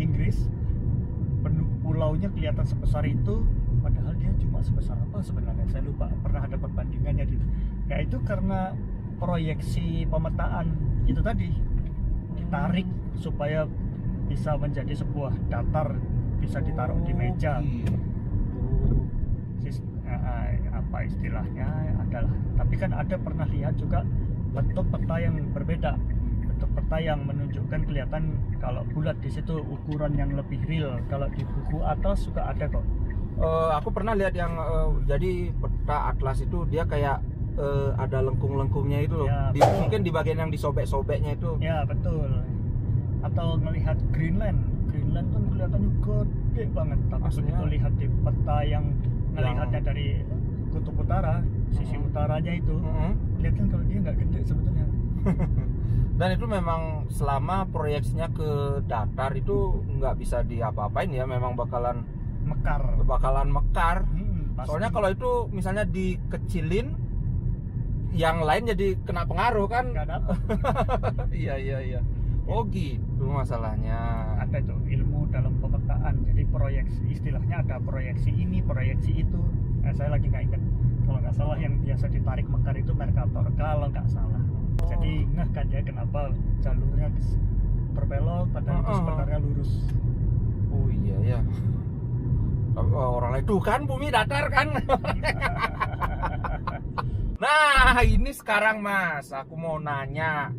Inggris, pulaunya kelihatan sebesar itu, padahal dia cuma sebesar apa sebenarnya, saya lupa, pernah ada perbandingannya gitu. Ya itu karena proyeksi pemetaan itu tadi ditarik supaya bisa menjadi sebuah datar, bisa ditaruh di meja. Apa istilahnya adalah, tapi kan ada pernah lihat juga bentuk peta yang berbeda, bentuk peta yang menunjukkan kelihatan kalau bulat di situ ukuran yang lebih real. Kalau di buku atlas juga ada kok. Aku pernah lihat yang jadi peta atlas itu dia kayak ada lengkung-lengkungnya itu loh. Ya, Mungkin di bagian yang disobek-sobeknya itu. Ya betul. Atau ngelihat Greenland kan kelihatannya gede banget, tapi begitu lihat di peta yang ngelihatnya dari kutub utara, sisi utaranya itu, kelihatan kalau dia nggak gede sebetulnya. Dan itu memang selama proyeksinya ke datar itu nggak bisa diapa-apain ya, memang bakalan mekar. Pasti. Soalnya kalau itu misalnya dikecilin, yang lain jadi kena pengaruh kan? Nggak dapat. Iya. Oh gitu masalahnya. Ada itu ilmu dalam pemetaan. Jadi proyeksi, istilahnya ada proyeksi ini, proyeksi itu. Saya lagi nggak ingat. Kalau nggak salah yang biasa ditarik mekar itu Mercator. Kalau nggak salah. Jadi ngeh kan ya kenapa jalurnya berbelok padahal itu sebenarnya lurus. Oh iya ya. Orang lain tuh kan bumi datar kan. Nah ini sekarang Mas, aku mau nanya,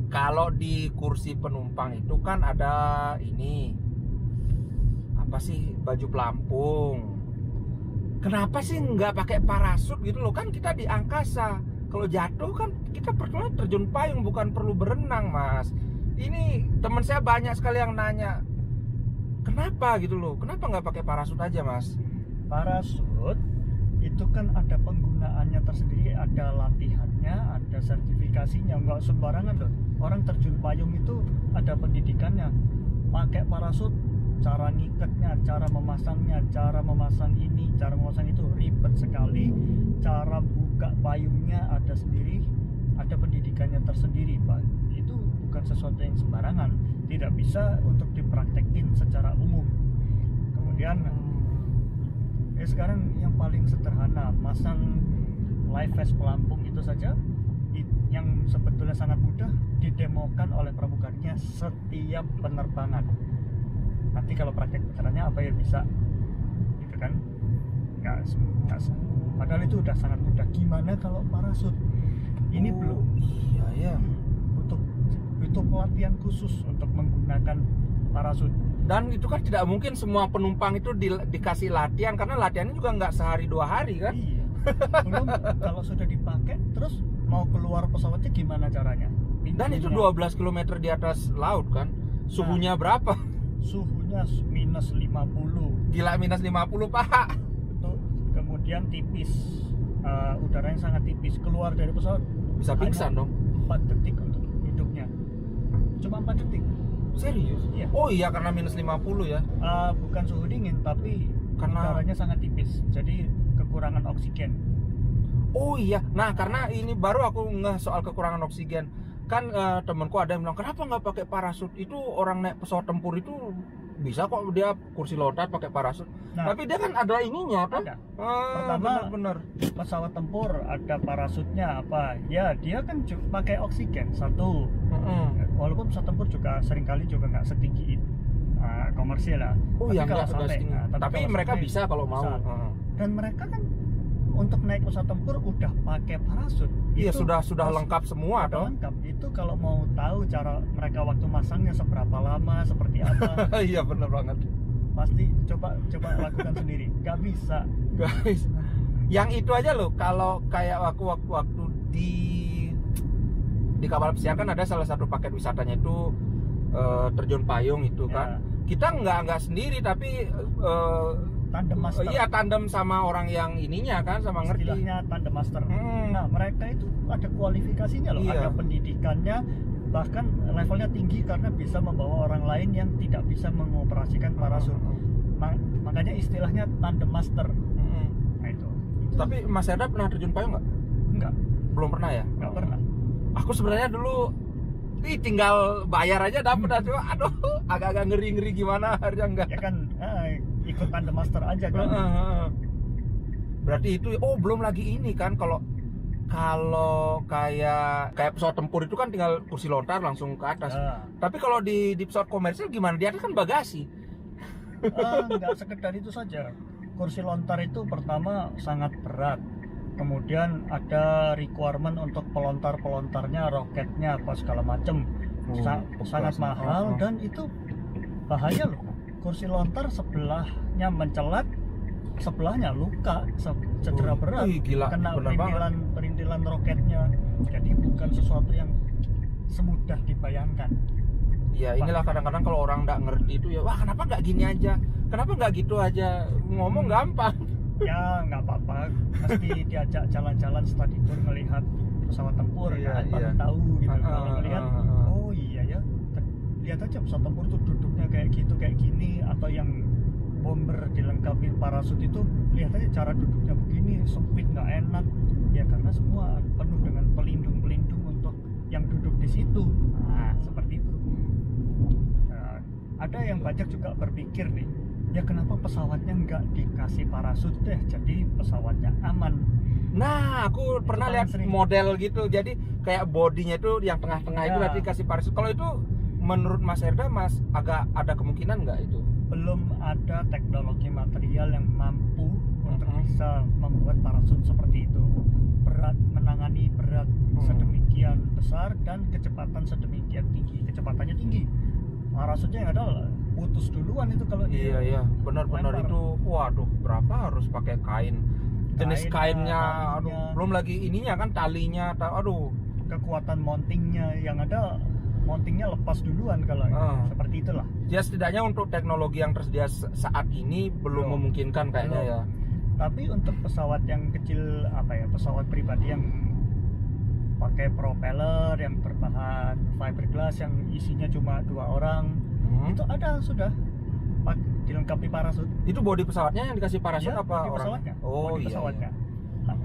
kalau di kursi penumpang itu kan ada ini apa sih, baju pelampung. Kenapa sih nggak pakai parasut gitu loh, kan kita di angkasa. Kalau jatuh kan kita perlu terjun payung, bukan perlu berenang Mas. Ini teman saya banyak sekali yang nanya, kenapa gitu loh, kenapa nggak pakai parasut aja Mas? Parasut itu kan ada penggunaannya tersendiri, ada latihannya, ada sertifikasinya, nggak sembarangan loh. Orang terjun payung itu ada pendidikannya. Pakai parasut, cara ngikatnya, cara memasangnya, cara memasang ini, cara memasang itu ribet sekali. Cara buka payungnya ada sendiri, ada pendidikannya tersendiri Pak. Itu bukan sesuatu yang sembarangan, tidak bisa untuk dipraktekin secara umum. Kemudian sekarang yang paling sederhana, masang live vest pelampung itu saja yang sebetulnya sangat mudah, didemokan oleh pramugarinya setiap penerbangan. Nanti kalau praktek benerannya apa ya bisa gitu kan, nggak padahal itu udah sangat mudah. Gimana kalau parasut? Ini belum. Iya ya, butuh pelatihan khusus untuk menggunakan parasut. Dan itu kan tidak mungkin semua penumpang itu dikasih latihan, karena latihannya juga nggak sehari 2 hari kan. Iya. Belum kalau sudah dipakai terus mau keluar pesawatnya gimana caranya? Dan itu 12 km di atas laut kan. Suhunya berapa? Suhunya minus 50. Gila, minus 50 Pak. Betul. Kemudian tipis, udaranya sangat tipis. Keluar dari pesawat Bisa pingsan dong. 4 detik untuk hidupnya. Cuma 4 detik. Serius? Iya. Oh iya, karena minus 50 ya. Bukan suhu dingin, tapi Karena- udaranya sangat tipis. Jadi kekurangan oksigen. Oh iya, nah karena ini baru aku ngeh soal kekurangan oksigen. Kan temanku ada yang bilang, kenapa nggak pakai parasut? Itu orang naik pesawat tempur itu bisa kok dia kursi lontar pakai parasut. Nah, Tapi dia kan ada ininya kan? ada. Pertama, Bener-bener. pesawat tempur ada parasutnya apa? Ya dia kan pakai oksigen satu. Walaupun pesawat tempur juga seringkali juga nggak setinggi komersil lah. Oh Tapi iya, kalau enggak sampai, setinggi. Tapi kalau mereka sampai bisa kalau mau. bisa. Dan mereka kan untuk naik pesawat tempur udah pakai parasut. Iya, Itu sudah lengkap semua udah toh. lengkap. Itu kalau mau tahu cara mereka waktu masangnya seberapa lama, seperti apa, Iya bener banget. pasti coba lakukan sendiri. Nggak bisa. Guys, yang itu aja loh, kalau kayak waktu di kapal pesiar kan ada salah satu paket wisatanya itu terjun payung itu kan. Kita nggak sendiri, tapi Tandem master. iya tandem sama orang yang ininya kan, sama ngerti. Istilahnya tandem master. Hmm. Nah, mereka itu ada kualifikasinya loh, Iya. ada pendidikannya, bahkan levelnya tinggi karena bisa membawa orang lain yang tidak bisa mengoperasikan parasut. Makanya istilahnya tandem master. Nah, itu. Tapi Mas Herda pernah terjun payung nggak? Enggak, Belum pernah ya? enggak pernah. Aku sebenarnya dulu tinggal bayar aja dapet aja. Aduh, agak-agak ngeri gimana harusnya enggak. Ya kan, ikut tandem master aja kan. Berarti itu belum lagi ini kan, kalau kayak pesawat tempur itu kan tinggal kursi lontar langsung ke atas. Tapi kalau di pesawat komersil gimana? Di atas kan bagasi. Enggak sekedar itu saja. Kursi lontar itu pertama sangat berat. Kemudian ada requirement untuk pelontarnya, roketnya, apa segala macam. Sangat mahal dan itu bahaya loh. Kursi lontar sebelahnya mencelat, sebelahnya luka, cedera berat, gila, kena bener perintilan roketnya. Jadi bukan sesuatu yang semudah dibayangkan. Ya inilah kadang-kadang kalau orang nggak ngerti itu ya, wah kenapa nggak gini aja, kenapa nggak gitu aja, ngomong gampang. Ya nggak apa-apa, mesti diajak jalan-jalan study tour, melihat pesawat tempur, Iya, baru iya. tahu gitu. Kalau melihat, oh iya ya, lihat aja pesawat tempur tuh duduknya kayak gitu, kayak gini, atau yang bomber dilengkapi parasut itu, lihat aja cara duduknya begini, sempit, nggak enak. Ya karena semua penuh dengan pelindung-pelindung untuk yang duduk di situ. Nah, seperti itu. Nah, ada yang banyak juga berpikir nih, ya kenapa pesawatnya nggak dikasih parasut deh, jadi pesawatnya aman. Nah, aku pernah paling lihat sering. model gitu. Jadi kayak bodinya itu yang tengah-tengah itu Ya. nanti dikasih parasut. Kalau itu menurut Mas Herda, Mas agak ada kemungkinan nggak itu? Belum ada teknologi material yang mampu untuk bisa membuat parasut seperti itu. Berat, menangani berat sedemikian besar dan kecepatan sedemikian tinggi. Kecepatannya tinggi. Parasutnya yang ada putus duluan itu kalau dia. Iya, benar-benar lempar. itu. Waduh, berapa harus pakai kain? Jenis Kainnya, kainnya, aduh, talinya. belum lagi ininya kan talinya, aduh. Kekuatan mountingnya yang ada, mountingnya lepas duluan kalau seperti itulah. Ya setidaknya untuk teknologi yang tersedia saat ini belum memungkinkan kayaknya ya. Tapi untuk pesawat yang kecil, apa ya, pesawat pribadi yang pakai propeller yang berbahan fiberglass yang isinya cuma 2 orang, itu ada sudah dilengkapi parasut. Itu bodi pesawatnya yang dikasih parasut Ya, apa bodi orang? pesawatnya. Oh Bodi iya. pesawatnya.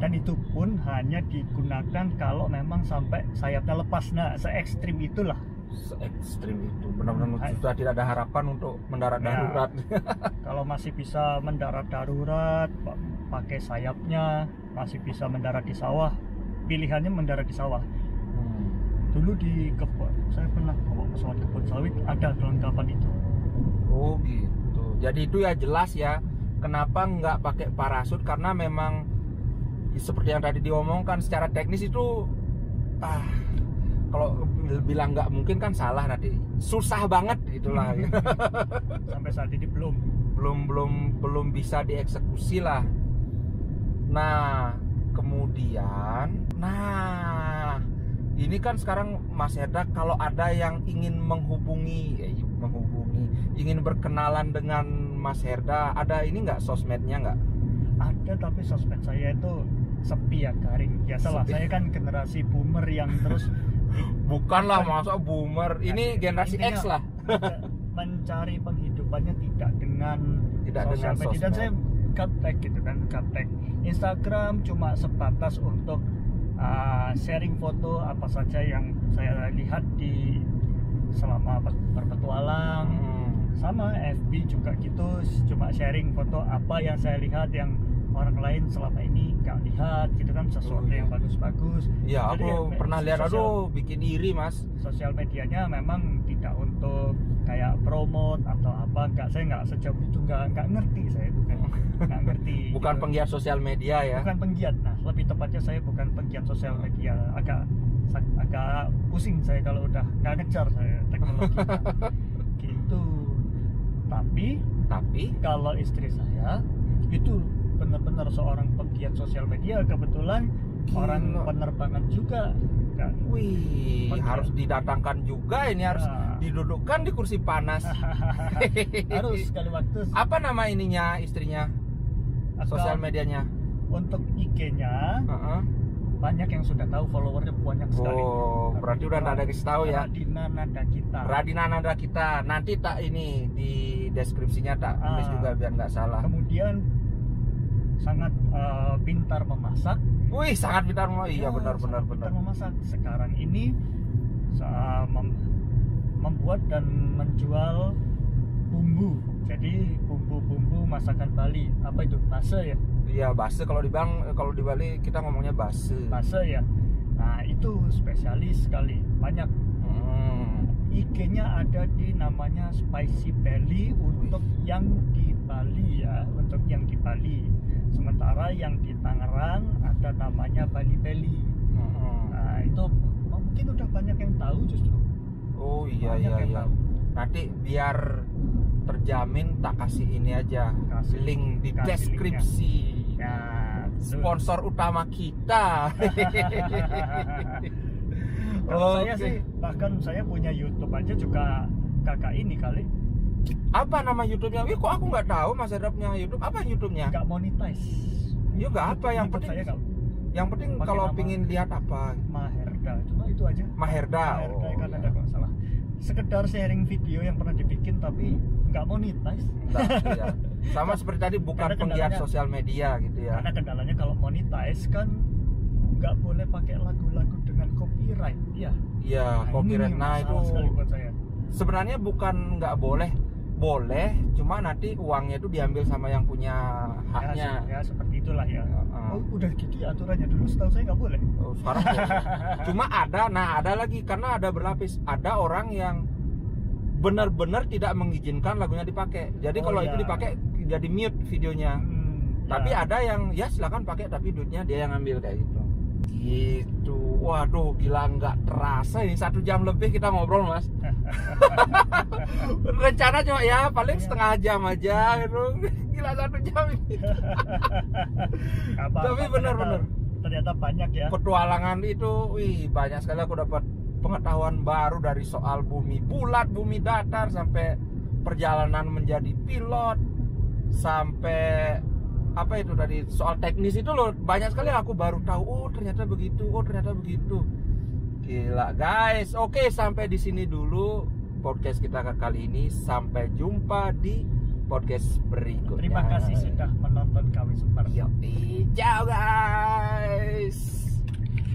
Dan itu pun hanya digunakan kalau memang sampai sayapnya lepas. Nah, se-ekstrim itulah. Se-ekstrim itu benar-benar sudah tidak ada harapan untuk mendarat darurat. Kalau masih bisa mendarat darurat, pakai sayapnya, masih bisa mendarat di sawah, pilihannya mendarat di sawah. Dulu di kebun, saya pernah bawa pesawat kebun sawit, ada kelengkapan itu. Oh gitu. Jadi itu ya jelas ya kenapa nggak pakai parasut, karena memang seperti yang tadi diomongkan secara teknis itu kalau bilang nggak mungkin kan salah, nanti susah banget itulah. Sampai saat ini belum bisa dieksekusi lah. Nah kemudian ini kan sekarang Mas Herda kalau ada yang ingin menghubungi, ingin berkenalan dengan Mas Herda, ada ini nggak sosmednya nggak? Ada, tapi sosmed saya itu sepi ya, garing. Biasalah, saya kan generasi boomer yang terus bukanlah masa boomer, ini generasi X lah. Mencari penghidupannya tidak dengan sosial media. Dan saya gaptek gitu kan, gaptek. Instagram cuma sebatas untuk sharing foto apa saja yang saya lihat di selama berpetualang. Sama FB juga gitu, cuma sharing foto apa yang saya lihat yang orang lain selama ini nggak lihat gitu kan, sesuatu yang bagus-bagus. Ya, jadi aku pernah lihat, bikin iri Mas. Sosial medianya memang tidak untuk kayak promote atau apa, saya nggak sejauh itu, nggak ngerti saya, nggak ngerti. Bukan gitu. Penggiat sosial media ya? Bukan penggiat, nah lebih tepatnya saya bukan penggiat sosial media, agak pusing saya kalau udah nggak ngejar saya teknologi gitu. Tapi kalau istri saya itu benar-benar seorang penggiat sosial media, kebetulan orang penerbangan juga kan. Wih, harus didatangkan juga ini, harus didudukkan di kursi panas. Harus sekali waktu. Apa nama ininya istrinya? Sosial medianya? Untuk IG-nya banyak yang sudah tahu, followernya banyak sekali. Oh, berarti udah ada kasih tahu ya. Radina Nanda kita. Nanti tak ini di deskripsinya tak tulis juga biar nggak salah. Kemudian sangat pintar memasak. Wih, sangat pintar memasak. Iya, benar. Pintar memasak. Sekarang ini membuat dan menjual bumbu. Jadi bumbu masakan Bali. Apa itu? Base ya? Iya, base. Kalau di Bali kita ngomongnya base. Base ya. Nah, itu spesialis sekali. Banyak. IG-nya ada di namanya Spicy Belly untuk yang di Bali ya, untuk yang di Bali. Sementara yang di Tangerang ada namanya Bali Belly. Nah, itu mungkin udah banyak yang tahu justru. Oh iya. Nanti biar terjamin tak kasih ini aja, link di deskripsi. Ya, sponsor utama kita. Saya sih, bahkan saya punya YouTube aja juga kakak ini kali. Apa nama YouTube-nya? Kok aku nggak tahu Mas Herda punya YouTube? Apa YouTube-nya? Nggak monetize. Ya nggak apa, yang penting saya Yang penting Pakai kalau nama pingin lihat apa? Maherda, cuma itu aja. Maherda. Maherda Oh, Kanada iya. kalau nggak salah. Sekedar sharing video yang pernah dibikin tapi nggak monetize. Enggak, iya. Sama seperti tadi bukan Karena penggiat kendalanya- sosial media gitu ya. Karena kendalanya kalau monetize kan nggak boleh pakai lagu-lagu dengan copyright, iya. Iya, copyright. ini Nah, masalah itu sekali buat saya. sebenarnya bukan nggak boleh, boleh, cuma nanti uangnya itu diambil sama yang punya haknya. Ya seperti itulah ya. Heeh. Oh, udah gitu ya aturannya, dulu setahu saya nggak boleh. Oh, sekarang boleh. Cuma ada lagi karena ada berlapis. Ada orang yang benar-benar tidak mengizinkan lagunya dipakai. Jadi Oh, kalau iya. itu dipakai jadi mute videonya. Tapi Ya. ada yang ya silakan pakai tapi duitnya dia yang ambil kayak gitu. Gitu. Waduh, gila nggak terasa ini 1 jam lebih kita ngobrol, Mas. Rencana cuma ya paling setengah jam aja gitu. Gila 1 jam ini. Nggak apa-apa, Tapi benar-benar ternyata banyak ya. petualangan itu, wih banyak sekali aku dapat pengetahuan baru dari soal bumi bulat, bumi datar, sampai perjalanan menjadi pilot, sampai apa itu tadi soal teknis itu loh, banyak sekali aku baru tahu. Oh ternyata begitu, oh ternyata begitu. Gila guys. Oke, sampai di sini dulu podcast kita kali ini. Sampai jumpa di podcast berikutnya. Terima kasih sudah menonton kami Super. Ciao guys.